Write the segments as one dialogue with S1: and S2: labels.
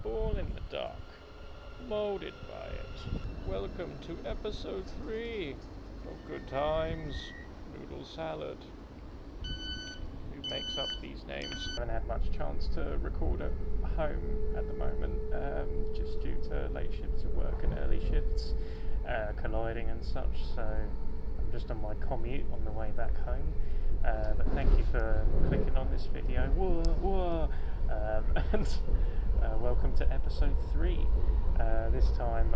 S1: born in the dark, molded by it. Welcome to episode 3 of Good Times, Noodle Salad. Who makes up these names? I haven't had much chance to record at home at the moment, just due to late shifts at work and early shifts colliding and such, so I'm just on my commute on the way back home. But thank you for clicking on this video. And welcome to episode 3. This time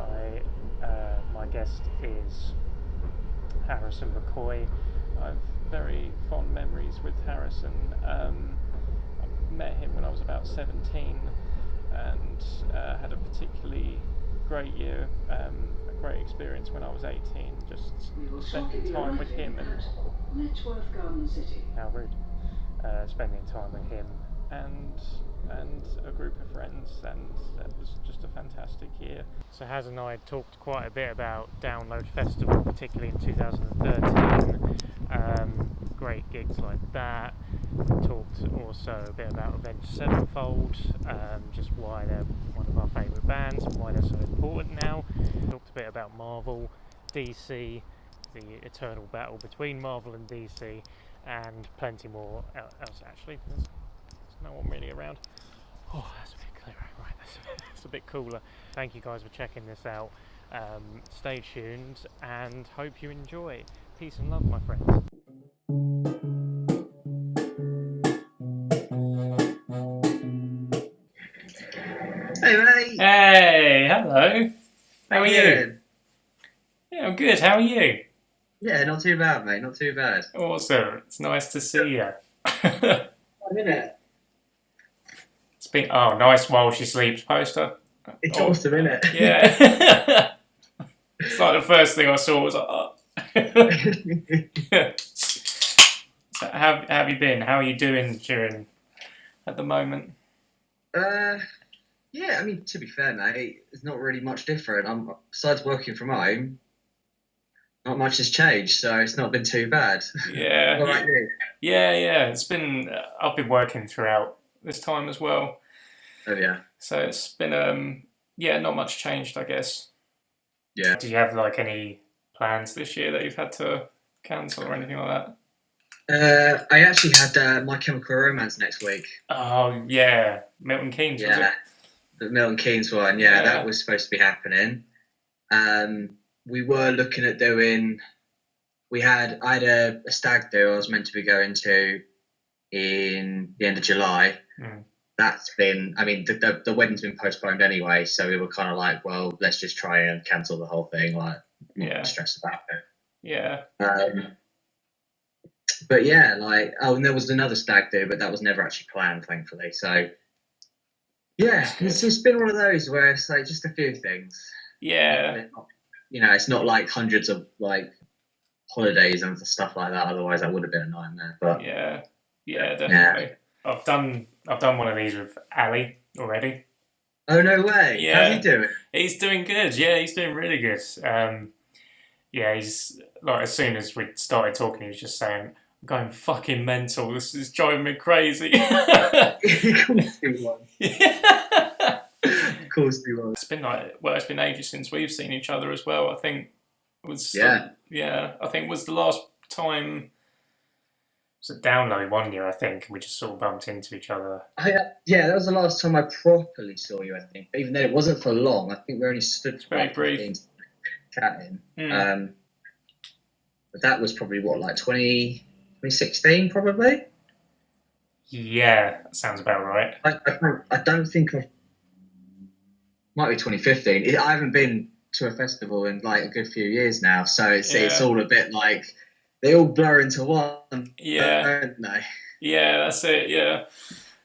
S1: my guest is Harrison McCoy. I've very fond memories with Harrison. I met him when I was about 17 and had a particularly great year, a great experience when I was 18, just spending time with him and how rude, spending time with him and a group of friends, and that was just a fantastic year. So Haz and I talked quite a bit about Download Festival, particularly in 2013, great gigs like that. We talked also a bit about Avenged Sevenfold, just why they're one of our favourite bands and why they're so important now. Talked a bit about Marvel, DC, the eternal battle between Marvel and DC, and plenty more else actually. There's no one really around. Oh, that's a bit clearer. Right, that's a bit cooler. Thank you guys for checking this out. Stay tuned and hope you enjoy. Peace and love, my friends.
S2: Hey mate!
S1: Hey, hello. How are you?
S2: Doing?
S1: Yeah, I'm good. How are you?
S2: Yeah, not too bad, mate. Not too bad.
S1: Awesome. It's nice to see you.
S2: A minute.
S1: It's been nice while she sleeps poster.
S2: It's awesome, isn't it?
S1: Yeah. It's like the first thing I saw was like, oh. So how have you been? How are you doing at the moment?
S2: Yeah. I mean, to be fair, mate, it's not really much different. Besides working from home, not much has changed, so it's not been too bad.
S1: Yeah.
S2: What about you?
S1: Yeah. It's been I've been working throughout this time as well.
S2: Oh yeah.
S1: So it's been not much changed, I guess.
S2: Yeah.
S1: Do you have like any plans this year that you've had to cancel or anything like that?
S2: I actually had My Chemical Romance next week.
S1: Oh yeah, Milton Keynes. Was
S2: Yeah,
S1: it?
S2: the Milton Keynes one. Yeah, that was supposed to be happening. We were looking at doing. I had a stag do I was meant to be going to in the end of July. That's been, I mean, the wedding's been postponed anyway, so we were kind of like, well, let's just try and cancel the whole thing, like, not stress about it.
S1: Yeah.
S2: But yeah, like, and there was another stag do, but that was never actually planned, thankfully. So yeah, it's just been one of those where it's like just a few things.
S1: Yeah.
S2: It's not like hundreds of like holidays and stuff like that. Otherwise, that would have been a nightmare. But
S1: yeah, definitely. Yeah. I've done one of these with Ali already.
S2: Oh no way!
S1: Yeah.
S2: How's he doing?
S1: He's doing good. Yeah, he's doing really good. He's like, as soon as we started talking, he was just saying, "I'm going fucking mental. This is driving me crazy."
S2: Of course he was.
S1: Yeah.
S2: Of course he was.
S1: It's been ages since we've seen each other as well. I think it was I think it was the last time. It was a Download one year, I think, and we just sort of bumped into each other.
S2: Yeah, that was the last time I properly saw you, I think. Even though it wasn't for long, I think we only stood
S1: very brief
S2: chatting. But that was probably like 2016, probably.
S1: Yeah, that sounds about right.
S2: I don't think might be 2015. I haven't been to a festival in like a good few years now, so it's all a bit like they all blur into one.
S1: Yeah,
S2: don't they?
S1: Yeah, that's it. Yeah,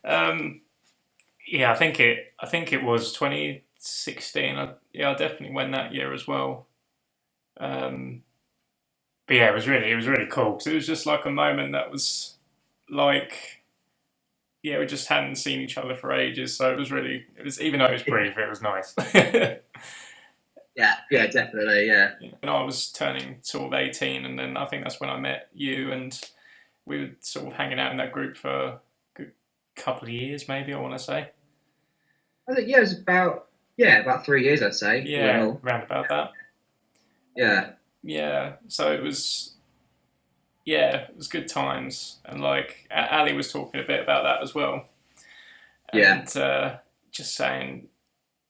S1: I think it was 2016. I definitely went that year as well. But yeah, it was really cool because it was just like a moment that was like, yeah, we just hadn't seen each other for ages, so it was even though it was brief, it was nice.
S2: Yeah, definitely, yeah.
S1: And I was turning sort of 18, and then I think that's when I met you, and we were sort of hanging out in that group for a good couple of years, maybe, I want to say.
S2: I think, yeah, it was about 3 years, I'd say. all in
S1: Yeah,
S2: all.
S1: round about that.
S2: Yeah.
S1: Yeah, so it was. Yeah, it was good times, and like Ali was talking a bit about that as well,
S2: Yeah.
S1: and just saying,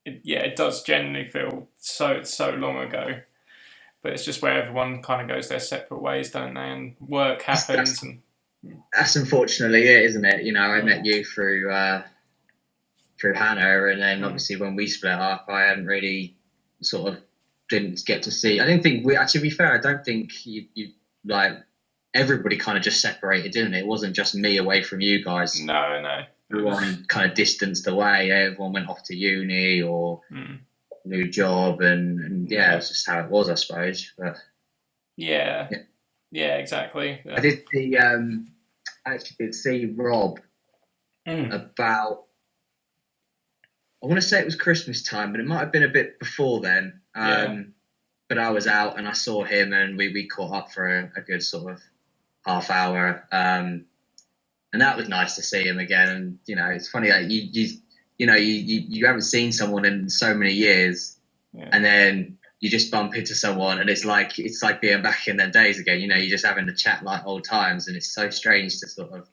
S1: it does genuinely feel so long ago, but it's just where everyone kind of goes their separate ways, don't they? And work happens, and
S2: That's unfortunately it, isn't it? I
S1: Yeah.
S2: met you through Hannah, and then obviously when we split up, I hadn't really sort of didn't get to see. I didn't think we actually. To be fair, I don't think you like everybody kind of just separated, didn't it? It wasn't just me away from you guys.
S1: no,
S2: Everyone kind of distanced away. Everyone went off to uni or new job, and yeah, it's just how it was, I suppose. But
S1: yeah, exactly.
S2: I did see actually did see Rob about. I want to say it was Christmas time, but it might have been a bit before then. But I was out and I saw him, and we caught up for a good sort of half hour. And that was nice to see him again. And it's funny that you haven't seen someone in so many years, and then you just bump into someone, and it's like being back in them days again. You're just having to chat like old times, and it's so strange to sort of.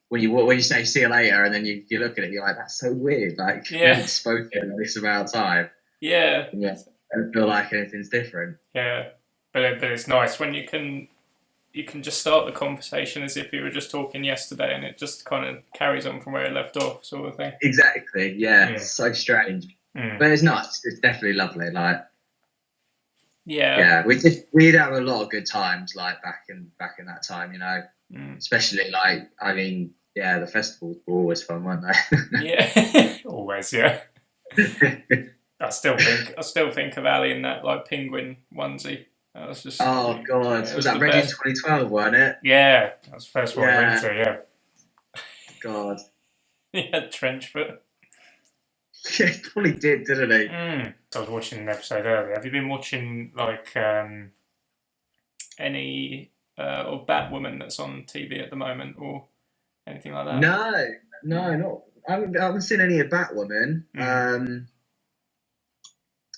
S2: When you say see you later, and then you look at it, you're like, that's so weird. Like, we haven't spoken in this amount of time.
S1: Yeah.
S2: And I don't feel like anything's different.
S1: Yeah, but it's nice when you can just start the conversation as if you were just talking yesterday, and it just kind of carries on from where it left off, sort of thing.
S2: Exactly. Yeah. It's so strange, but it's nice. It's definitely lovely. Like. Yeah, we did have a lot of good times, like back in that time, especially like the festivals were always fun, weren't they?
S1: Yeah, always, yeah. I still think of Ali in that like penguin onesie. That was just.
S2: Oh God, was that Reading 2012, wasn't it?
S1: Yeah, that was the first one I went to. Yeah.
S2: God.
S1: He had trench foot.
S2: Yeah, he probably did, didn't he?
S1: I was watching an episode earlier. Have you been watching like any of Batwoman that's on TV at the moment, or anything like that?
S2: No, not. I haven't seen any of Batwoman.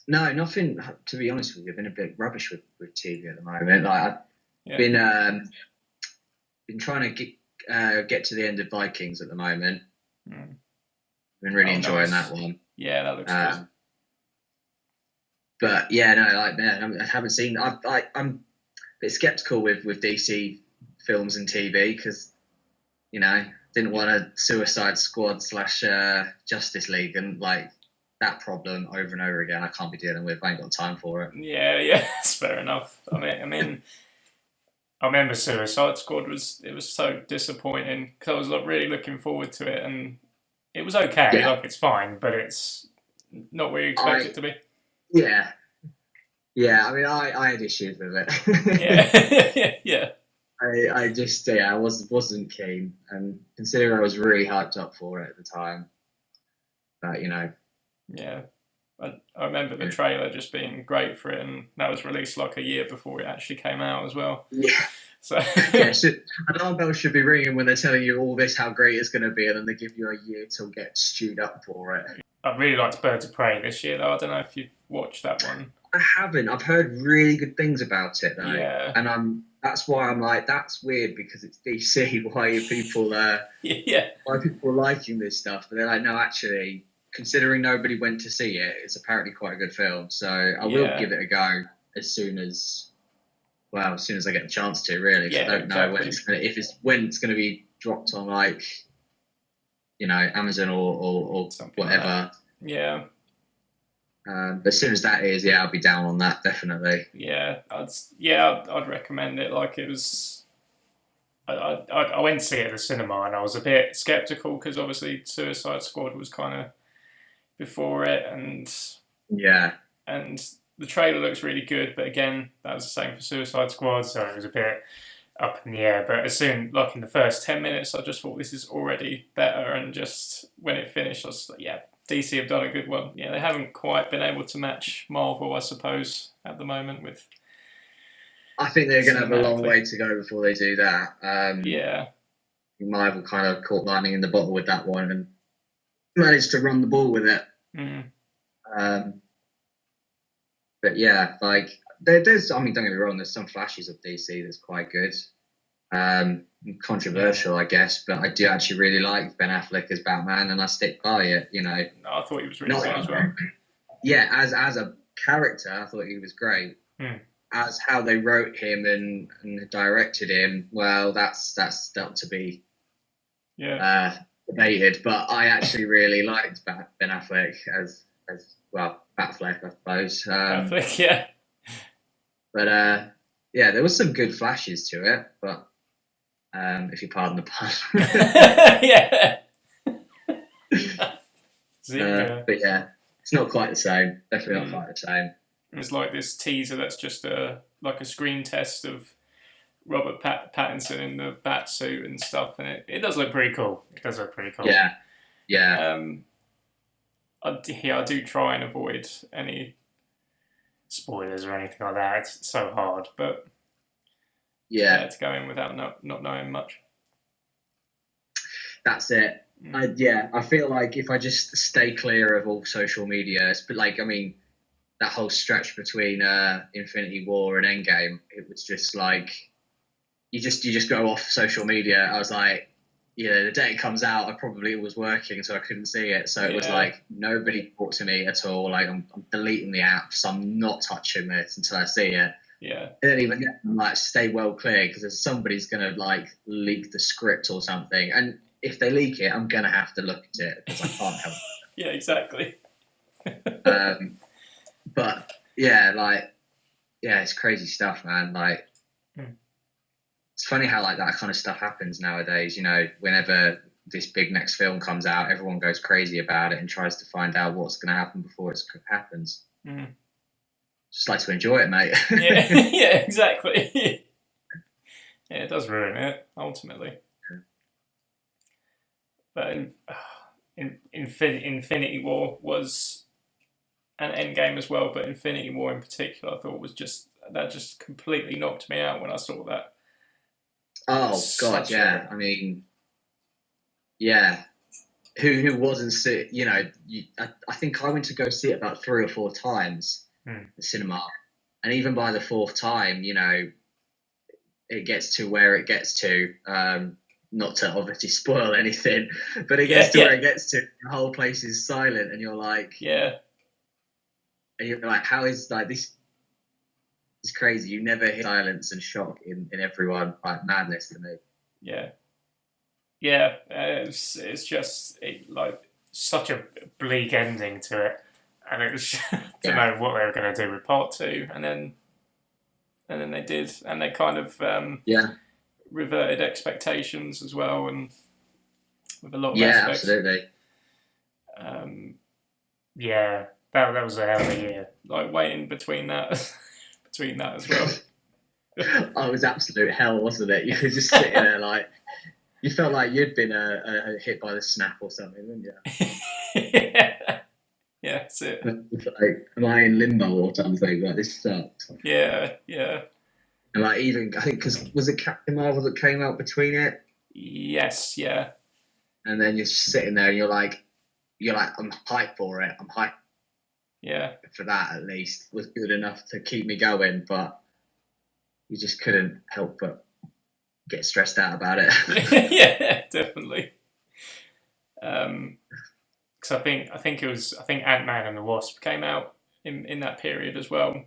S2: No, nothing. To be honest with you, I've been a bit rubbish with TV at the moment. Like I've been trying to get to the end of Vikings at the moment. Been really enjoying that one.
S1: Yeah, that looks good.
S2: But yeah, no, I haven't seen. I'm a bit skeptical with DC films and TV because didn't want a Suicide Squad / Justice League and like that problem over and over again. I can't be dealing with. I ain't got time for it.
S1: Yeah, it's fair enough. I mean, I remember Suicide Squad was so disappointing because I was like really looking forward to it, and it was okay. Like it's fine, but it's not where you expect it to be.
S2: Yeah. I mean, I had issues with it.
S1: Yeah.
S2: I just I wasn't keen, and considering I was really hyped up for it at the time, but
S1: Yeah, I remember the trailer just being great for it, and that was released like a year before it actually came out as well.
S2: Yeah.
S1: So
S2: alarm bells should be ringing when they're telling you all this, how great it's going to be, and then they give you a year to get stewed up for it.
S1: I really liked Birds of Prey this year, though. I don't know if you've watched that one.
S2: I haven't. I've heard really good things about it, though.
S1: Yeah.
S2: And that's why I'm like, that's weird because it's DC. Why are people why are people liking this stuff? But they're like, no, actually, considering nobody went to see it, it's apparently quite a good film. So I will give it a go as soon as I get the chance to. Really, I don't know when it's going to be dropped on like Amazon or whatever.
S1: Yeah.
S2: But as soon as that is, I'll be down on that definitely.
S1: Yeah, I'd recommend it. Like it was, I went to see it at the cinema, and I was a bit skeptical because obviously Suicide Squad was kind of before it, and the trailer looks really good. But again, that was the same for Suicide Squad, so it was a bit up in the air. But as soon, like in the first 10 minutes, I just thought this is already better, and just when it finished, I was like, DC have done a good one. Yeah, they haven't quite been able to match Marvel, I suppose, at the moment. With
S2: I think they're going to have a long way to go before they do that. Marvel kind of caught lightning in the bottle with that one and managed to run the ball with it.
S1: Mm.
S2: Um, but yeah, like there's, I mean, don't get me wrong, there's some flashes of DC that's quite good. Controversial, I guess, but I do actually really like Ben Affleck as Batman, and I stick by it. You know,
S1: No, I thought he was really
S2: not
S1: good as well.
S2: yeah, as a character, I thought he was great.
S1: Mm.
S2: As how they wrote him and directed him, well, that's still to be debated. But I actually really liked Ben Affleck as well, Batfleck, I suppose.
S1: Affleck, yeah.
S2: But yeah, there was some good flashes to it, but if you pardon the pun.
S1: Yeah.
S2: But yeah, it's not quite the same. Definitely not quite the same.
S1: It's like this teaser that's just like a screen test of Robert Pattinson in the bat suit and stuff, and it does look pretty cool. It does look pretty cool.
S2: Yeah, yeah.
S1: I do try and avoid any spoilers or anything like that. It's so hard, but
S2: yeah,
S1: to go in without not knowing much.
S2: That's it. I feel like if I just stay clear of all social media, but like, I mean, that whole stretch between Infinity War and Endgame, it was just like you just go off social media. I was like, the day it comes out, I probably was working, so I couldn't see it. So it was like nobody talked to me at all. Like I'm deleting the apps. I'm not touching this until I see it.
S1: Yeah.
S2: And then even like stay well clear because somebody's gonna like leak the script or something, and if they leak it, I'm gonna have to look at it because I can't help it.
S1: Yeah, exactly.
S2: But yeah, it's crazy stuff, man. Like, it's funny how like that kind of stuff happens nowadays. You know, whenever this big next film comes out, everyone goes crazy about it and tries to find out what's going to happen before it happens. Just like to enjoy it, mate.
S1: Yeah, exactly. Yeah, it does ruin it ultimately. But Infinity War was an Endgame as well, but Infinity War in particular, I thought was just completely knocked me out when I saw that.
S2: Oh God, yeah. I mean, yeah. Who wasn't see? You know, I think I went to go see it about 3 or 4 times the cinema, and even by the 4th time, you know, it gets to where it gets to. Not to obviously spoil anything, but it gets to where it gets to. The whole place is silent, and you're like, how is like this? It's crazy. You never hear silence and shock in everyone. Like madness to me.
S1: Yeah. It's just like such a bleak ending to it, and it was to know what they were going to do with part 2, and then they did, and they kind of reverted expectations as well, and with a lot of aspects.
S2: Absolutely.
S1: That was a hell of a year. Like waiting between that as well.
S2: Oh, it was absolute hell, wasn't it? You were just sitting there like you felt like you'd been hit by the snap or something, didn't you?
S1: Yeah, that's it.
S2: Like, am I in limbo or something? Like this sucks.
S1: Yeah.
S2: And like even I think because was it Captain Marvel that came out between it?
S1: Yes, yeah.
S2: And then you're just sitting there and you're like I'm hyped for it. I'm hyped.
S1: Yeah.
S2: For that at least was good enough to keep me going, but you just couldn't help but get stressed out about it.
S1: Yeah, definitely. Because I think Ant-Man and the Wasp came out in that period as well.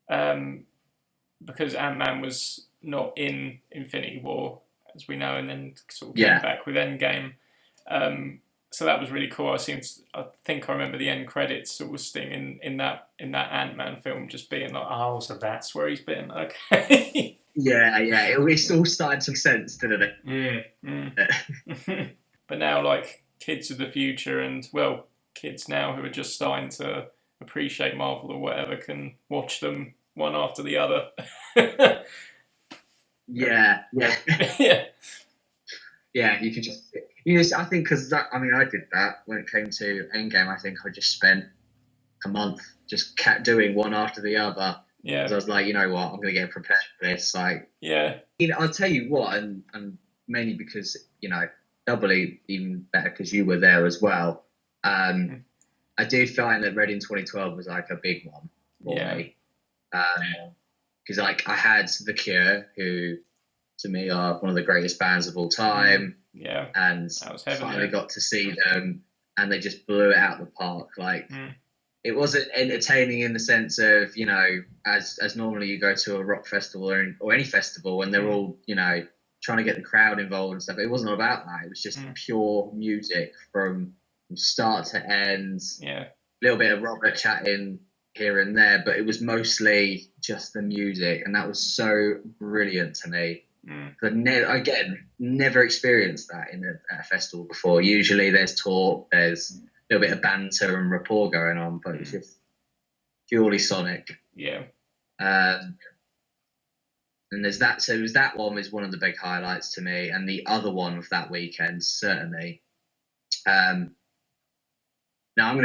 S1: Because Ant-Man was not in Infinity War, as we know, and then sort of came back with Endgame. So that was really cool. I think I remember the end credits sort of sting in that Ant-Man film, just being like, oh, so that's where he's been. Okay.
S2: Yeah. It all started to make sense, didn't it?
S1: But now, like, kids of the future and, well, kids now who are just starting to appreciate Marvel or whatever can watch them one after the other.
S2: Yeah. Yeah, you could just... I think because I did that when it came to Endgame. I think I just spent a month just doing one after the other.
S1: Yeah.
S2: Because I was like, you know what, I'm going to get prepared for this. Like, I'll tell you what, and mainly because, doubly even better because you were there as well. I do find that Reading 2012 was like a big one for me. Because like I had The Cure, who to me are one of the greatest bands of all time.
S1: Yeah.
S2: And finally got to see them, and they just blew it out of the park. Like it wasn't entertaining in the sense of, you know, as normally you go to a rock festival or any festival and they're all, you know, trying to get the crowd involved and stuff. It wasn't about that. It was just pure music from start to end.
S1: Yeah.
S2: A little bit of Robert chatting here and there, but it was mostly just the music, and that was so brilliant to me. I've never experienced that at a festival before. Usually there's talk, there's a little bit of banter and rapport going on, but it's just purely sonic.
S1: Yeah.
S2: And there's that. So that one was one of the big highlights to me, and the other one of that weekend certainly. Now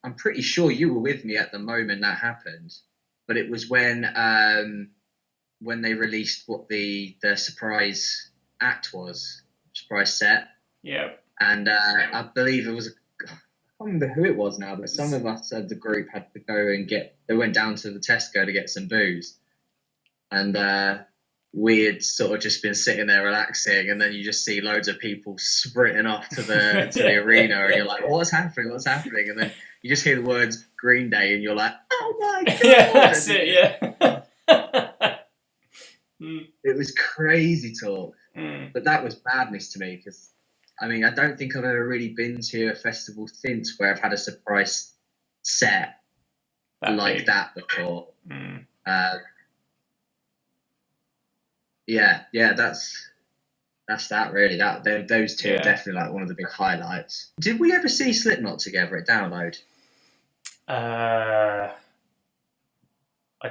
S2: I'm pretty sure you were with me at the moment that happened, but it was when they released what the surprise act was, surprise set.
S1: Yeah.
S2: And I believe it was, I can't remember who it was now, but some of us at the group had to go and they went down to the Tesco to get some booze. And we had sort of just been sitting there relaxing, and then you just see loads of people sprinting off to the arena, and you're like, what's happening? And then you just hear the words Green Day, and you're like, oh my God.
S1: Yeah, that's it, yeah.
S2: It was crazy talk. But that was madness to me, because, I mean, I don't think I've ever really been to a festival since where I've had a surprise set that before. Yeah, that's that really. Those two are definitely like one of the big highlights. Did we ever see Slipknot together at Download?
S1: I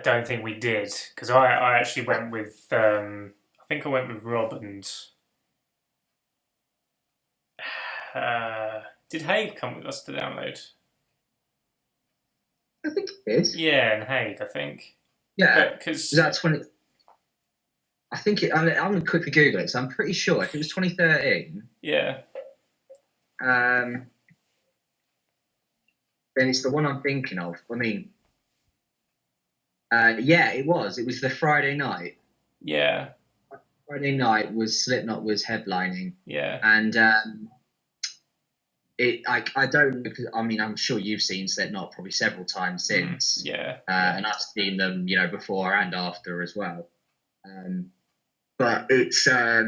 S1: don't think we did, because I actually went with I think I went with Rob and did Haig come with us to Download?
S2: I think he did.
S1: Yeah, and Haig, I think.
S2: Yeah, because that's when it. I think I'm going to quickly Google it. So I'm pretty sure. I think it was 2013.
S1: Yeah.
S2: Then it's the one I'm thinking of. I mean, yeah, it was. It was the Friday night.
S1: Yeah.
S2: Friday night was Slipknot was headlining.
S1: Yeah.
S2: And I don't, because I mean, I'm sure you've seen Slipknot probably several times since.
S1: Yeah.
S2: And I've seen them, you know, before and after as well. But it's I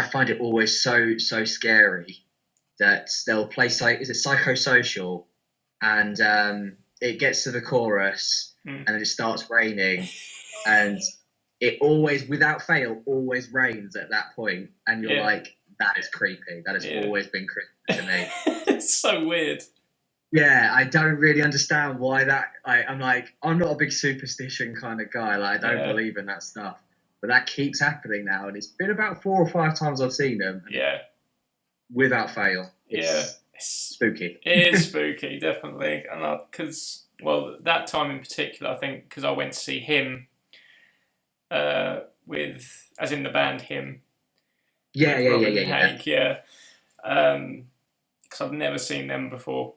S2: find it always so scary that they'll play Psychosocial, and it gets to the chorus and it starts raining, and it always, without fail, always rains at that point, and you're like, that is creepy. That has always been creepy to me.
S1: It's so weird.
S2: Yeah, I don't really understand why that. I'm not a big superstition kind of guy. Like, I don't believe in that stuff. But that keeps happening now, and it's been about 4 or 5 times I've seen them.
S1: Yeah.
S2: Without fail. It's spooky.
S1: It is spooky, definitely. And because, that time in particular, I think, because I went to see him with, as in the band, him.
S2: Yeah.
S1: Hank, yeah. Because I've never seen them before.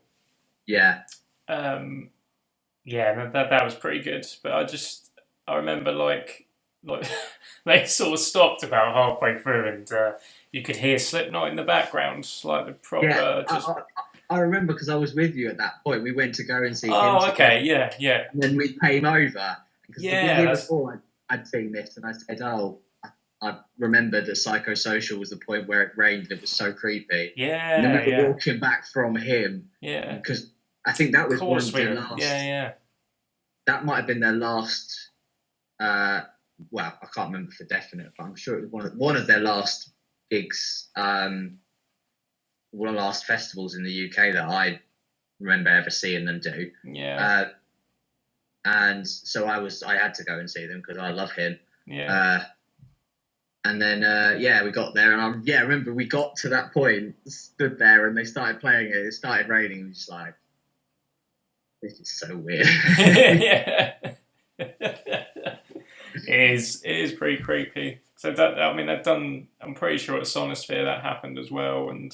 S2: Yeah.
S1: Yeah, that was pretty good. But I remember like they sort of stopped about halfway through, and you could hear Slipknot in the background, like the proper. Yeah,
S2: I remember because I was with you at that point. We went to go and see him.
S1: Oh, okay, yeah.
S2: And then we came over because the year before I'd seen this, and I said, I remembered that Psychosocial was the point where it rained. It was so creepy.
S1: Yeah,
S2: and then we were walking back from him.
S1: Yeah,
S2: because I think that was one of their last.
S1: Yeah.
S2: That might have been their last. Well, I can't remember for definite, but I'm sure it was one of their last gigs, one of the last festivals in the UK that I remember ever seeing them do.
S1: Yeah.
S2: And so I had to go and see them because I love him.
S1: Yeah.
S2: And then we got there, and I remember we got to that point, stood there, and they started playing it. It started raining, and just like, this is so weird.
S1: Yeah. It is pretty creepy. So they've done. I'm pretty sure at Sonisphere that happened as well, and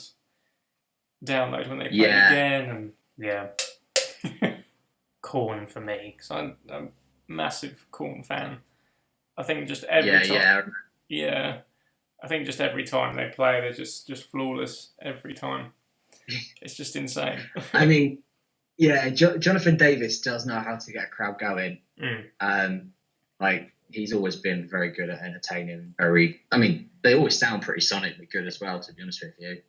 S1: Download when they played again, and Yeah. Korn for me, because I'm a massive Korn fan. I think just every time. Yeah. I think just every time they play, they're just flawless every time. It's just insane.
S2: I mean, yeah, Jonathan Davis does know how to get a crowd going. Like, he's always been very good at entertaining. I mean, they always sound pretty sonically good as well, to be honest with you.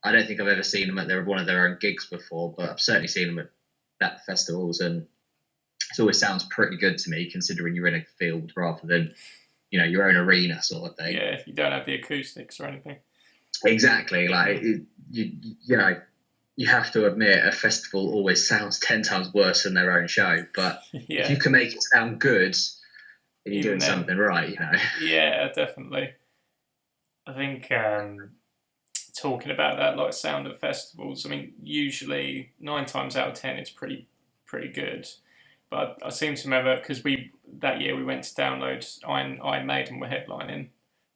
S2: I don't think I've ever seen them at one of their own gigs before, but I've certainly seen them at that festivals, and it always sounds pretty good to me, considering you're in a field rather than, your own arena sort of thing.
S1: Yeah, you don't have the acoustics or anything.
S2: Exactly. Like, you have to admit, a festival always sounds 10 times worse than their own show. But if you can make it sound good, then you're doing something right,
S1: Yeah, definitely. I think talking about that, like sound at festivals, I mean, usually 9 times out of 10, it's pretty good. But I seem to remember, because that year we went to download Iron Maiden were headlining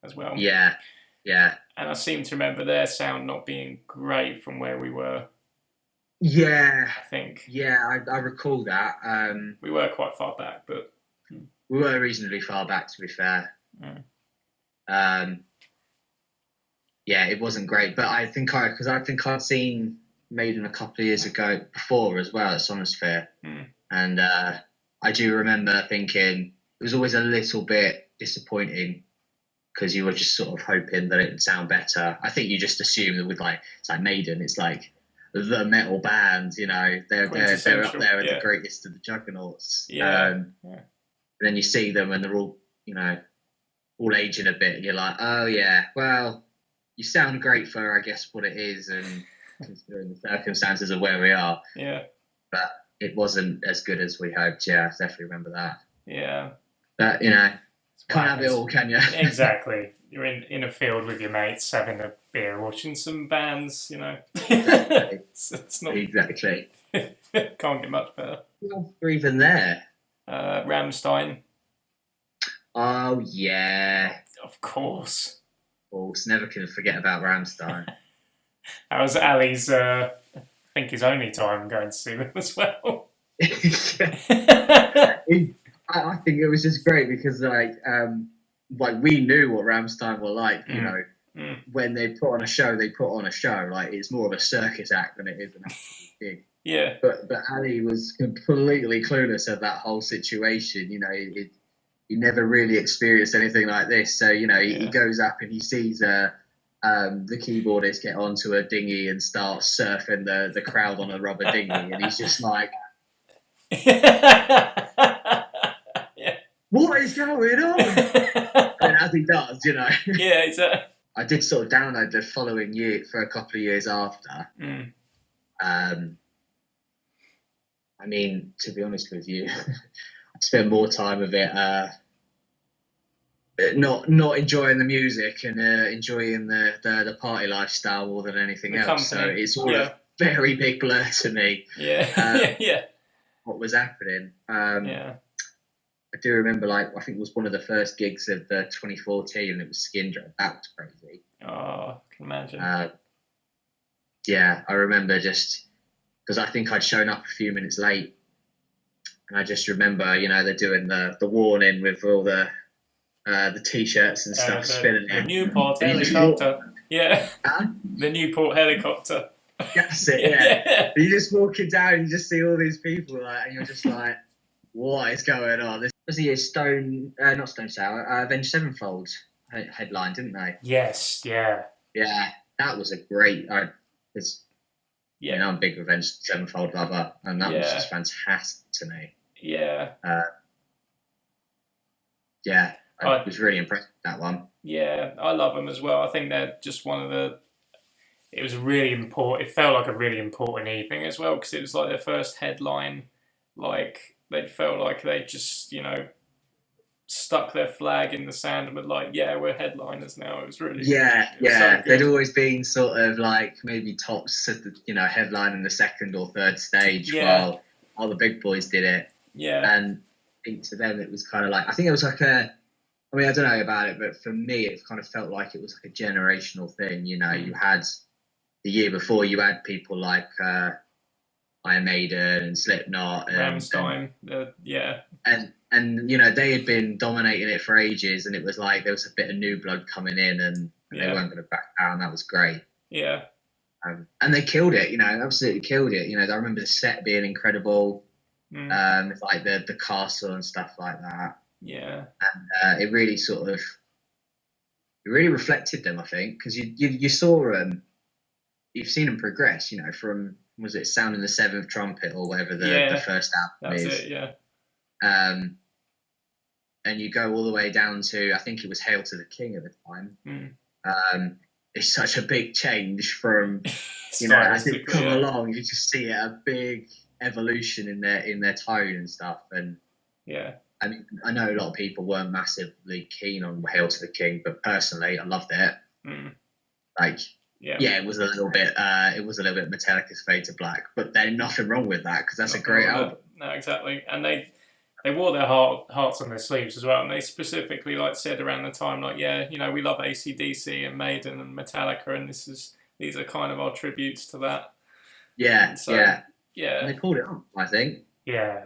S1: as well.
S2: Yeah.
S1: And I seem to remember their sound not being great from where we were.
S2: Yeah.
S1: I think.
S2: Yeah, I recall that.
S1: We were quite far back, but...
S2: We were reasonably far back, to be fair. Yeah, it wasn't great. But I think I'd seen Maiden a couple of years ago before as well at Sonisphere. And I do remember thinking it was always a little bit disappointing, because you were just sort of hoping that it would sound better. I think you just assume that with it's like Maiden, it's like the metal band, they're up there at the greatest of the juggernauts. And then you see them and they're all, all aging a bit, and you're like, oh yeah, well, you sound great for, I guess, what it is, and considering the circumstances of where we are.
S1: Yeah.
S2: But it wasn't as good as we hoped. Yeah, I definitely remember that.
S1: Yeah.
S2: But, can't have it all, can you?
S1: Exactly. You're in a field with your mates, having a beer, watching some bands,
S2: Exactly.
S1: It's not...
S2: Exactly.
S1: Can't get much better.
S2: We're even there.
S1: Rammstein.
S2: Oh, yeah.
S1: Of course.
S2: Never can forget about Rammstein.
S1: That was Ali's, I think, his only time going to see them as well.
S2: I think it was just great because, we knew what Rammstein were like, when they put on a show, Like, it's more of a circus act than it is an actual gig.
S1: Yeah.
S2: But Ali was completely clueless of that whole situation. He never really experienced anything like this. So, he goes up and he sees the keyboardist get onto a dinghy and start surfing the crowd on a rubber dinghy. And he's just like, what is going on? And as he does,
S1: Yeah, exactly.
S2: I did sort of download the following year for a couple of years after. I mean, to be honest with you, I spent more time of it not enjoying the music and enjoying the party lifestyle more than anything else. So it's all a very big blur to me.
S1: Yeah.
S2: What was happening? I do remember, I think it was one of the first gigs of 2014, and it was Skindred. That was crazy.
S1: Oh, I can imagine.
S2: Yeah, I remember just because I think I'd shown up a few minutes late, and I just remember, they're doing the warning with all the t-shirts and stuff spinning.
S1: The Newport helicopter. Yeah. Huh? The Newport helicopter.
S2: That's it. Yeah. You're just walking down, you just see all these people, and you're just like, what is going on? This was the year not Stone Sour, Avenged Sevenfold headline, didn't they?
S1: Yes, yeah.
S2: Yeah, that was a great... I'm a big Avenged Sevenfold lover, and that was just fantastic to me.
S1: Yeah.
S2: I was really impressed with that one.
S1: Yeah, I love them as well. I think they're just one of the... It was really important. It felt like a really important evening as well, because it was like their first headline. They felt like they just, stuck their flag in the sand and were like, yeah, we're headliners now. It was really... Yeah.
S2: So they'd always been sort of maybe tops at the, headline in the second or third stage while all the big boys did it.
S1: Yeah.
S2: And I think to them it was kind of I think it was I don't know about it, but for me it kind of felt like it was a generational thing. You had the year before, you had people like Iron Maiden and Slipknot
S1: Rammstein,
S2: and they had been dominating it for ages, and it was like there was a bit of new blood coming in, and they weren't going to back down. That was great.
S1: Yeah.
S2: And they killed it, absolutely killed it. I remember the set being incredible. With like the castle and stuff like that.
S1: Yeah.
S2: And it really reflected them, I think, because you saw you've seen them progress, from, was it Sounding the Seventh Trumpet or whatever the first album is.
S1: That's it, yeah.
S2: And you go all the way down to, I think it was Hail to the King at the time. It's such a big change from, as it come along, you just see a big evolution in their tone and stuff. And
S1: yeah,
S2: I mean, I know a lot of people weren't massively keen on Hail to the King, but personally, I loved it. It was a little bit Metallica's Fade to Black, but there's nothing wrong with that because that's a great album.
S1: No, exactly, and they wore their hearts on their sleeves as well, and they specifically said around the time we love AC/DC and Maiden and Metallica, and these are kind of our tributes to that.
S2: Yeah,
S1: yeah.
S2: And they pulled it off, I think.
S1: Yeah,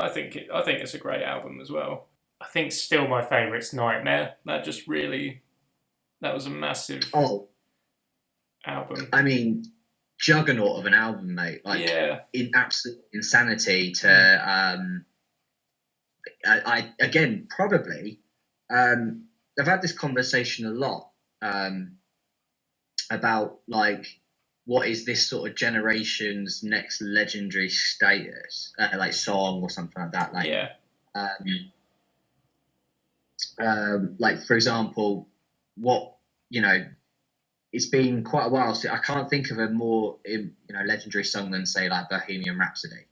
S1: I think it's a great album as well. I think still my favourite's Nightmare. That was a massive album.
S2: I mean, juggernaut of an album, mate. In absolute insanity to. I again probably. I've had this conversation a lot about what is this sort of generation's next legendary status, song or something like that. For example, what it's been quite a while. So I can't think of a more legendary song than say Bohemian Rhapsody.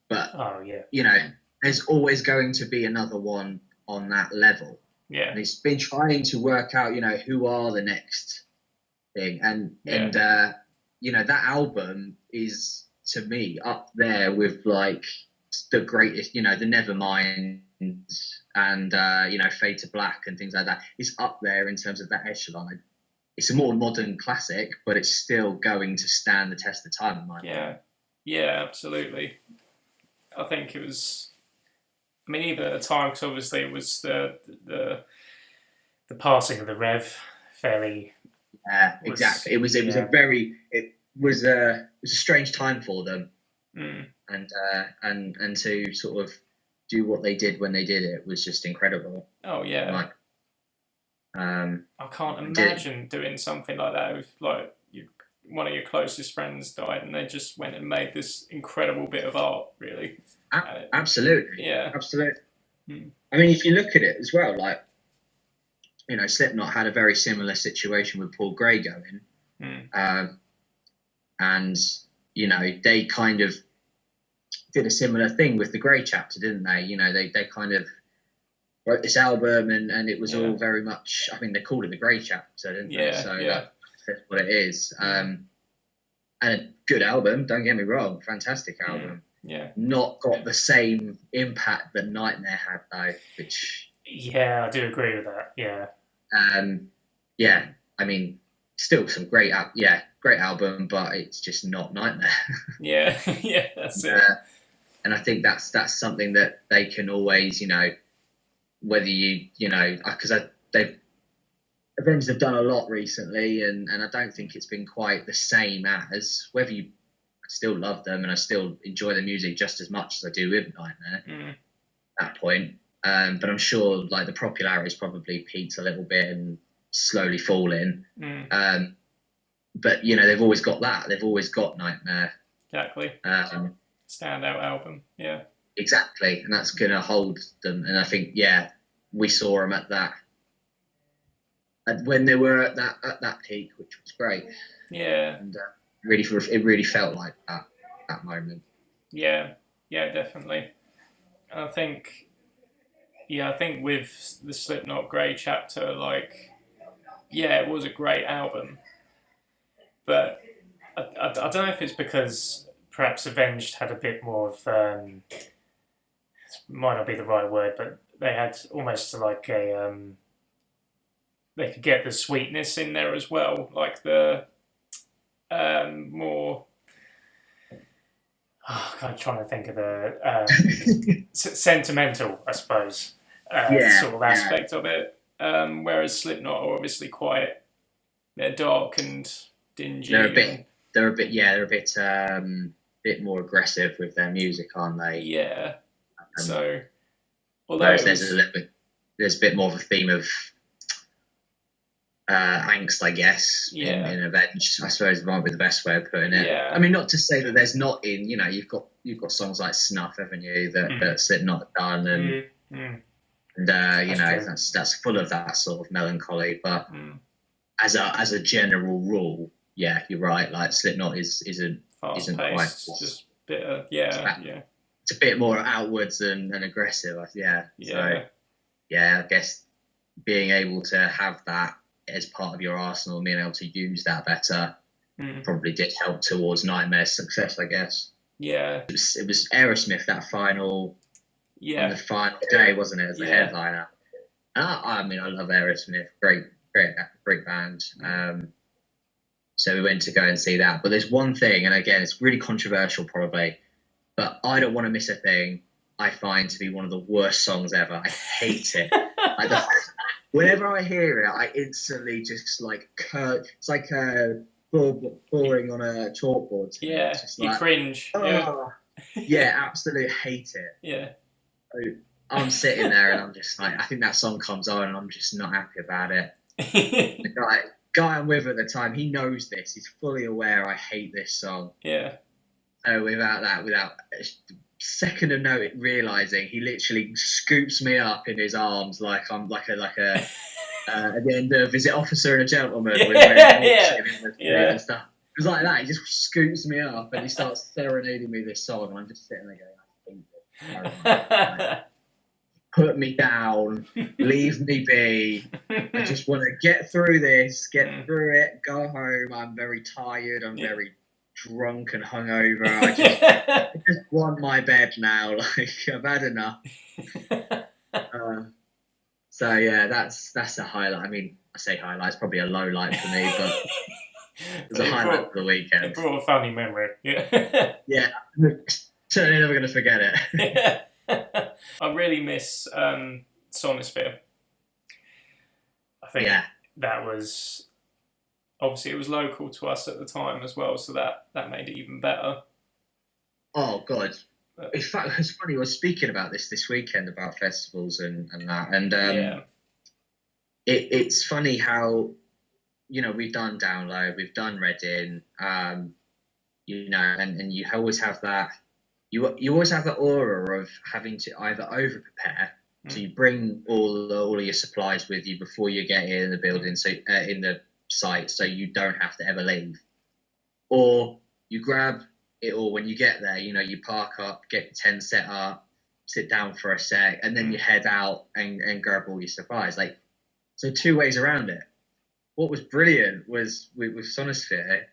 S2: But there's always going to be another one on that level.
S1: Yeah,
S2: and it's been trying to work out who are the next thing, and that album is to me up there with the greatest, the Nevermind and Fade to Black and things like that. It's up there in terms of that echelon. It's a more modern classic, but it's still going to stand the test of time in my opinion.
S1: Yeah, absolutely. I think it was. I mean, even at the time, because obviously it was the passing of the Rev fairly.
S2: Yeah, exactly. It was a strange time for them, and to sort of do what they did when they did it was just incredible.
S1: Oh yeah. I can't imagine doing something like that if one of your closest friends died and they just went and made this incredible bit of art, really.
S2: Absolutely.
S1: Yeah.
S2: Absolutely. I mean, if you look at it as well, Slipknot had a very similar situation with Paul Gray going. And, they kind of did a similar thing with the Grey Chapter, didn't they? They kind of wrote this album and it was all very much, I mean, they called it the Grey Chapter, didn't they? So that's what it is. And a good album, don't get me wrong, fantastic album.
S1: Yeah.
S2: Not got the same impact that Nightmare had though, which...
S1: Yeah, I do agree with that, yeah.
S2: I mean, still some great album, but it's just not Nightmare.
S1: Yeah, that's it.
S2: And I think that's something that they can always, whether because Avenged have done a lot recently, and I don't think it's been quite the same as whether you still love them and I still enjoy the music just as much as I do with Nightmare at that point. But I'm sure the popularity's probably peaked a little bit and slowly falling. But they've always got that. They've always got Nightmare.
S1: Exactly. Standout album. Yeah.
S2: Exactly, and that's gonna hold them. And I think we saw them at that. When they were at that peak, which was great.
S1: Yeah.
S2: And it really felt like that moment.
S1: Yeah, definitely. I think with the Slipknot Grey Chapter, it was a great album, but I don't know if it's because perhaps Avenged had a bit more of it might not be the right word, but they had almost they could get the sweetness in there as well, the more I'm trying to think of the sentimental, I suppose, sort of aspect of it. Whereas Slipknot are obviously they're dark and dingy.
S2: They're a bit more aggressive with their music, aren't they?
S1: Yeah. So,
S2: whereas there's a bit more of a theme of angst, I guess, in Avenged. I suppose might be the best way of putting it.
S1: Yeah.
S2: I mean, not to say that there's not in. You've got songs like Snuff, haven't you? That Slipknot done, and that's full of that sort of melancholy. But as a general rule, yeah, you're right. Like Slipknot isn't quite
S1: just bit of,
S2: It's a bit more outwards and aggressive. Yeah. So I guess being able to have that as part of your arsenal, being able to use that better, probably did help towards Nightmare's success, I guess.
S1: Yeah.
S2: It was Aerosmith that final on the final day, wasn't it, as the headliner? I mean, I love Aerosmith. Great band. So we went to go and see that. But there's one thing, and again, it's really controversial probably, but I Don't Want to Miss a Thing, I find to be one of the worst songs ever. I hate it. Whenever I hear it, I instantly just it's like boring on a chalkboard.
S1: Yeah, you cringe.
S2: Yeah, absolutely hate it.
S1: Yeah.
S2: I'm sitting there and I'm just like, I think that song comes on and I'm just not happy about it. The guy I'm with at the time, he knows this. He's fully aware I hate this song.
S1: Yeah.
S2: So without a second of note realising, he literally scoops me up in his arms like I'm like a at the end of Is It Officer and a Gentleman? And stuff. It was like that. He just scoops me up and he starts serenading me this song, and I'm just sitting there going, I hate it. Put me down, leave me be. I just want to get through this, get through it, go home. I'm very tired. I'm very drunk and hungover. I just want my bed now. Like, I've had enough. So yeah, that's a highlight. I mean, I say highlight. It's probably a low light for me, but it was a highlight for the weekend.
S1: It brought a funny memory. Yeah.
S2: Yeah, certainly never going to forget it.
S1: Yeah. I really miss Sonisphere. I think that was obviously it was local to us at the time as well, so that made it even better.
S2: Oh God! In fact, it's funny. I was speaking about this weekend about festivals and that, and it's funny how we've done Download, we've done Reading, and you always have that. You always have the aura of having to either over prepare, so you bring all of your supplies with you before you get in the building, so in the site, so you don't have to ever leave, or you grab it all when you get there. You park up, get your tent set up, sit down for a sec, and then you head out and grab all your supplies. So two ways around it. What was brilliant was with Sonisphere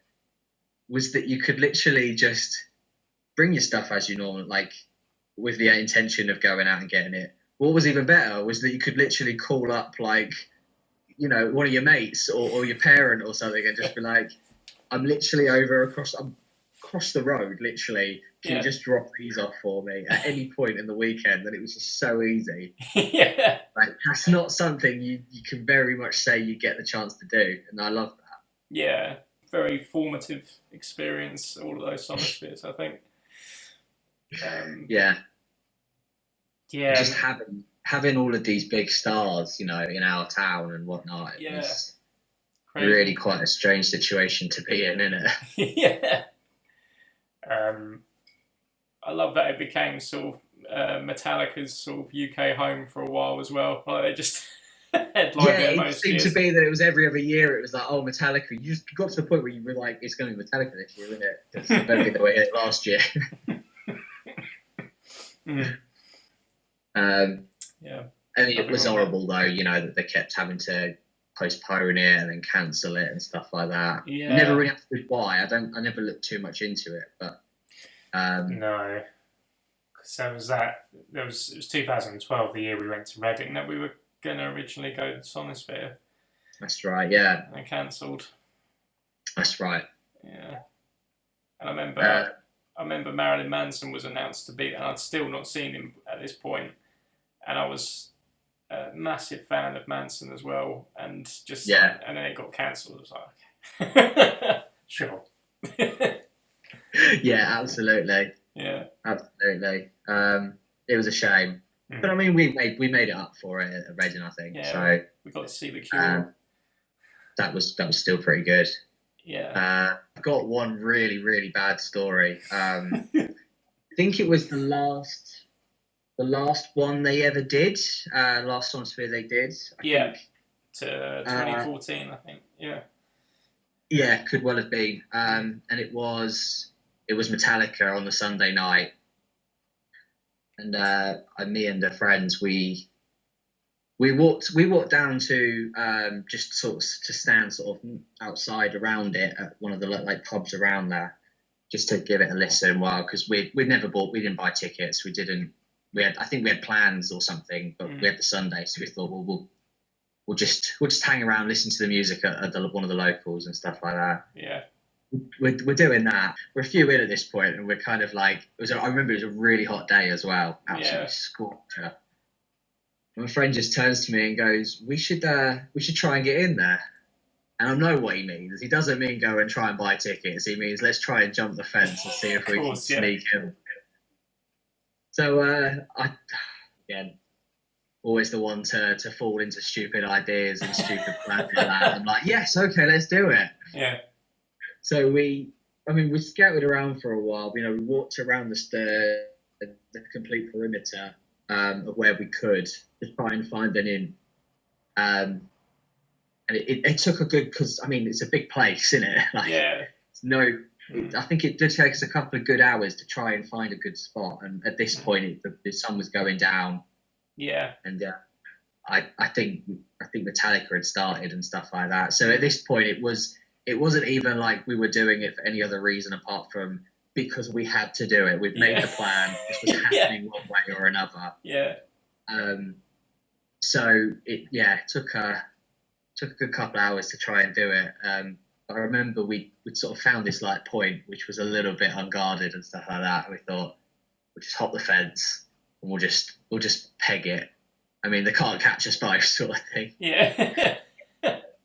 S2: was that you could literally just bring your stuff as you normally, with the intention of going out and getting it. What was even better was that you could literally call up, one of your mates or your parent or something and just be like, I'm literally across the road, literally. Can you just drop these off for me at any point in the weekend? And it was just so easy.
S1: Yeah.
S2: That's not something you can very much say you get the chance to do. And I love that.
S1: Yeah. Very formative experience, all of those Sonispheres, I think.
S2: Yeah. Just having all of these big stars, in our town and whatnot. It was really quite a strange situation to be in, isn't it?
S1: Yeah. I love that it became sort of Metallica's sort of UK home for a while as well. They just headlined it most
S2: seemed
S1: years.
S2: To be that it was every other year. It was like, oh, Metallica. You just got to the point where you were like, it's going to be Metallica this year, isn't it? Because it's going to be the way it last year. I mean, it was horrible though, that they kept having to postpone it and then cancel it and stuff like that.
S1: Yeah.
S2: Never really understood why. I never looked too much into it, but
S1: no, because it was 2012, the year we went to Reading, that we were going to originally go to Sonisphere.
S2: That's right. Yeah.
S1: And cancelled.
S2: That's right.
S1: Yeah. And I remember I remember Marilyn Manson was announced to be there, and I'd still not seen him at this point, and I was a massive fan of Manson as well, and just and then it got cancelled. I was like, okay. Sure.
S2: Yeah, absolutely.
S1: Yeah,
S2: absolutely. It was a shame, but I mean, we made it up for it at Reading, I think.
S1: Yeah,
S2: so
S1: we got to see The Cure.
S2: That was still pretty good.
S1: Yeah.
S2: I've got one really, really bad story. I think it was the last one they ever did. Last Sonisphere they did. I think,
S1: to 2014, I think. Yeah.
S2: Yeah, could well have been. And it was Metallica on the Sunday night, and me and the friends we walked down to just sort of to stand sort of outside around it at one of the like pubs around there, just to give it a listen. Because we didn't buy tickets. I think we had plans or something, but we had the Sunday, so we thought, well, we'll just hang around, listen to the music at one of the locals and stuff like that.
S1: Yeah.
S2: We're doing that. We're a few in at this point, and we're kind of like, I remember it was a really hot day as well, absolutely scorcher. My friend just turns to me and goes, "We should try and get in there." And I know what he means. He doesn't mean go and try and buy tickets. He means let's try and jump the fence and see if we can sneak in. So again, always the one to fall into stupid ideas and stupid plans like that. I'm like, yes, okay, let's do it.
S1: Yeah.
S2: So we scouted around for a while. We walked around the complete perimeter of where we could to try and find an inn. And it took a good, because it's a big place, isn't it? I think it did take us a couple of good hours to try and find a good spot. And at this point, the sun was going down.
S1: Yeah.
S2: And I think Metallica had started and stuff like that. So at this point, it wasn't even like we were doing it for any other reason apart from because we had to do it. We'd made the plan. This was happening one way or another.
S1: Yeah.
S2: So it took a good couple of hours to try and do it. I remember we'd sort of found this like point which was a little bit unguarded and stuff like that. And we thought we'll just hop the fence and we'll just peg it. They can't catch us both, sort of thing.
S1: Yeah.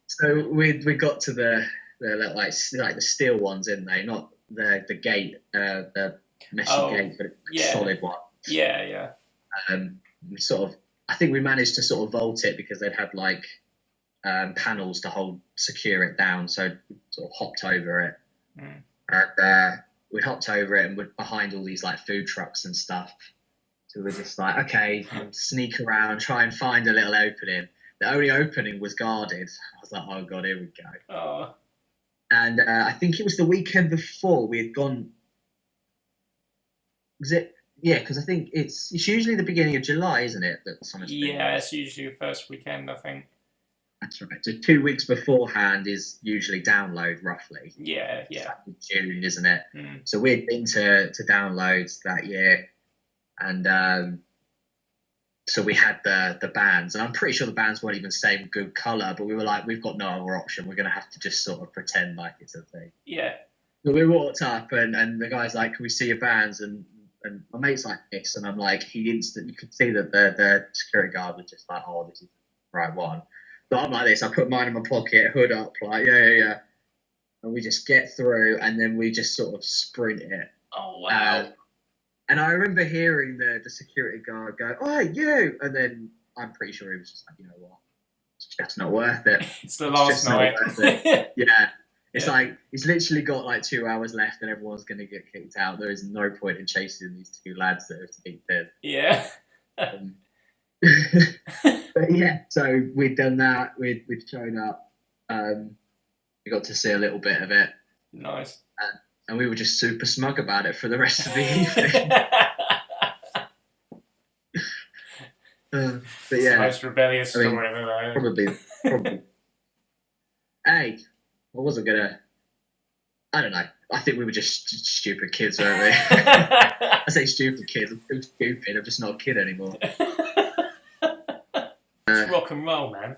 S2: So we got to the the steel ones, in they, not the gate, the mesh gate, but a solid one.
S1: Yeah.
S2: I think we managed to sort of vault it because they'd had like panels to secure it down, so we sort of hopped over it. And we hopped over it and we're behind all these like food trucks and stuff. So we're just like, okay, sneak around, try and find a little opening. The only opening was guarded. I was like, oh god, here we go.
S1: Oh.
S2: And I think it was the weekend before we had gone. Was it? Yeah, because I think it's usually the beginning of July, isn't it?
S1: Yeah, it's usually the first weekend, I think.
S2: That's right. So 2 weeks beforehand is usually download, roughly.
S1: Yeah.
S2: June, isn't it? So we'd been to downloads that year, and so we had the bands, and I'm pretty sure the bands weren't even same good colour, but we were like, we've got no other option. We're going to have to just sort of pretend like it's a thing.
S1: Yeah.
S2: So we walked up, and the guy's like, "Can we see your bands?" And my mate's like this, and I'm like, you could see that the security guard was just like, "Oh, this is the right one." So I'm like this. I put mine in my pocket, hood up, like yeah. And we just get through, and then we just sort of sprint it.
S1: Oh wow.
S2: And I remember hearing the security guard go, "Oh, you!" And then I'm pretty sure he was just like, "You know what? It's just not worth it."
S1: It's the last night.
S2: Yeah. It's like he's literally got like 2 hours left, and everyone's going to get kicked out. There is no point in chasing these two lads that have sneaked in.
S1: Yeah.
S2: But yeah, so we'd done that. We'd shown up. We got to see a little bit of it.
S1: Nice.
S2: And we were just super smug about it for the rest of the evening. But yeah,
S1: it's the most rebellious story I've ever heard.
S2: Probably. Hey, I wasn't gonna. I don't know. I think we were just stupid kids, weren't we? I say stupid kids. I'm too stupid. I'm just not a kid anymore.
S1: It's rock and roll, man.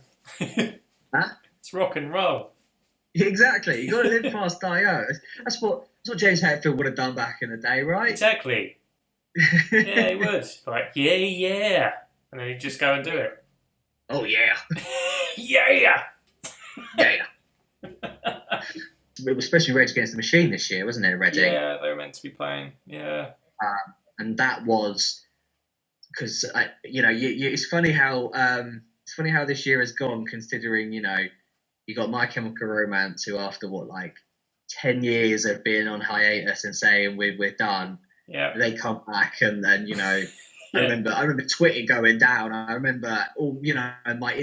S2: Huh?
S1: It's rock and roll.
S2: Exactly. You got to live fast, die out. That's what what James Hetfield would have done back in the day, right?
S1: Exactly. Yeah, he would. Like, yeah. And then he'd just go and do it.
S2: Oh, yeah.
S1: Yeah.
S2: Yeah. It was supposed to be Rage Against the Machine this year, wasn't it, Reading?
S1: Yeah, they were meant to be playing. Yeah.
S2: And that was because it's funny how this year has gone, considering you got My Chemical Romance, who after 10 years of being on hiatus and saying we're done,
S1: Yeah.
S2: they come back and
S1: Yeah.
S2: I remember Twitter going down. I remember my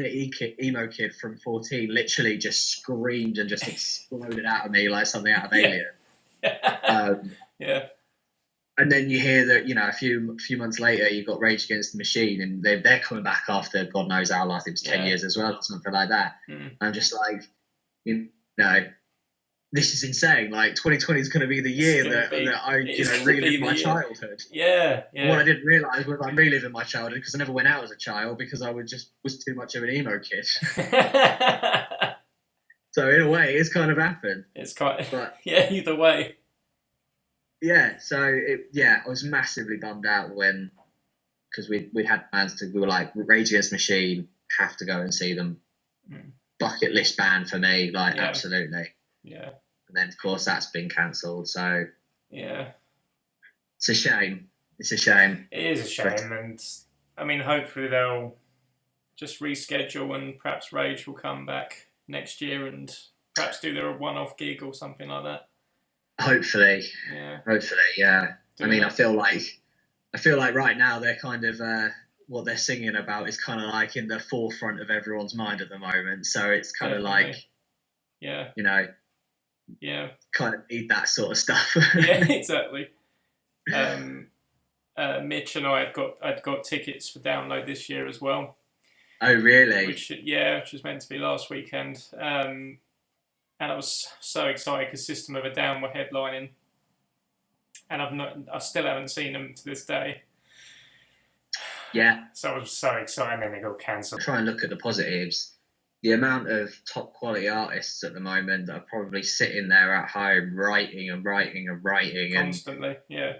S2: emo kid from 14 literally just screamed and just exploded out of me like something out of Alien.
S1: Yeah.
S2: And then you hear that a few months later you've got Rage Against the Machine, and they're coming back after God knows how long. I think it was 10 years as well, or something like that. I'm just like, this is insane. Like 2020 is going to be the year that I relive my childhood.
S1: Yeah.
S2: What I didn't realise was I'm reliving my childhood because I never went out as a child because I was too much of an emo kid. So in a way, it's kind of happened.
S1: It's either way.
S2: Yeah, so I was massively bummed out because we had plans we were like, Rage Against the Machine, have to go and see them. Bucket list band for me, absolutely.
S1: Yeah.
S2: And then of course that's been cancelled, so
S1: yeah.
S2: It's a shame. It's a shame.
S1: It is a shame, and I mean, hopefully they'll just reschedule and perhaps Rage will come back next year and perhaps do their one-off gig or something like that.
S2: Hopefully.
S1: Yeah.
S2: Hopefully, yeah. I feel like right now they're kind of what they're singing about is kind of like in the forefront of everyone's mind at the moment. So it's kind of like,
S1: yeah,
S2: kind of need that sort of stuff.
S1: Yeah, exactly. Mitch and I I'd got tickets for Download this year as well.
S2: Oh, really?
S1: Which was meant to be last weekend. And I was so excited because System of a Down were headlining, and I still haven't seen them to this day.
S2: Yeah.
S1: So I was so excited, and then they got cancelled.
S2: Try and look at the positives. The amount of top quality artists at the moment that are probably sitting there at home writing
S1: Constantly, yeah.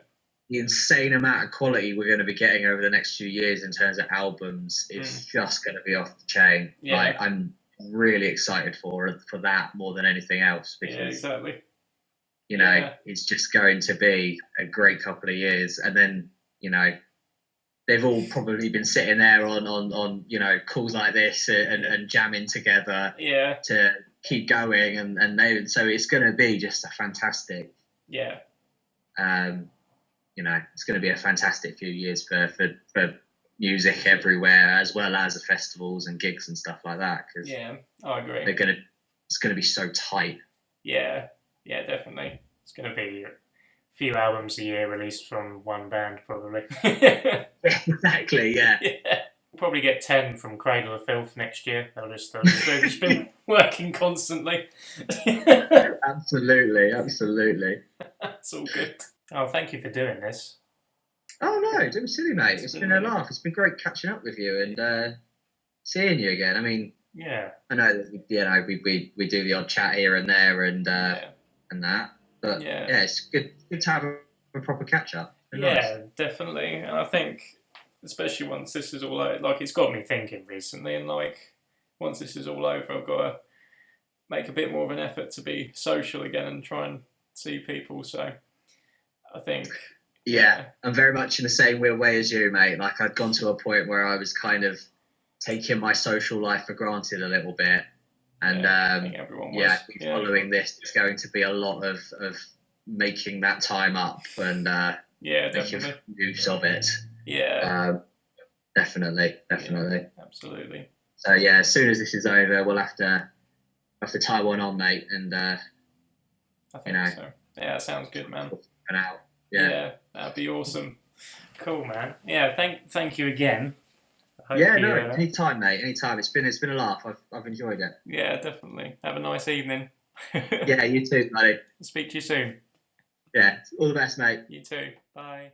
S2: The insane amount of quality we're going to be getting over the next few years in terms of albums is just going to be off the chain.
S1: Yeah.
S2: I'm really excited for that more than anything else, because
S1: exactly.
S2: It's just going to be a great couple of years, and then they've all probably been sitting there on calls like this and jamming together to keep going, and so it's going to be just a fantastic it's going to be a fantastic few years for music everywhere, as well as the festivals and gigs and stuff like that. Cause
S1: I agree.
S2: It's going to be so tight.
S1: Yeah, definitely. It's going to be a few albums a year released from one band, probably.
S2: Exactly. Yeah.
S1: Probably get 10 from Cradle of Filth next year. They've just been working constantly.
S2: Absolutely.
S1: That's all good. Oh, thank you for doing this.
S2: Oh no, don't be silly, mate. It's been a laugh. It's been great catching up with you and seeing you again. I mean, I know that we do the odd chat here and there and that, but it's good to have a proper catch up.
S1: Nice. Definitely. And I think, especially once this is all over, it's got me thinking recently, and once this is all over, I've got to make a bit more of an effort to be social again and try and see people. So I think.
S2: Yeah, I'm very much in the same way as you, mate. I'd gone to a point where I was kind of taking my social life for granted a little bit, and
S1: I think everyone was.
S2: Following this, it's going to be a lot of making that time up and making use of it.
S1: Yeah,
S2: definitely.
S1: Absolutely.
S2: So as soon as this is over, we'll have to tie one on, mate, and
S1: I think so. Yeah, that sounds good, man.
S2: Out.
S1: Yeah, that'd be awesome. Cool, man. Yeah, thank you again.
S2: Anytime, mate. Anytime. It's been a laugh. I've enjoyed it.
S1: Yeah, definitely. Have a nice evening.
S2: Yeah, you too, buddy.
S1: Speak to you soon.
S2: Yeah, all the best, mate.
S1: You too. Bye.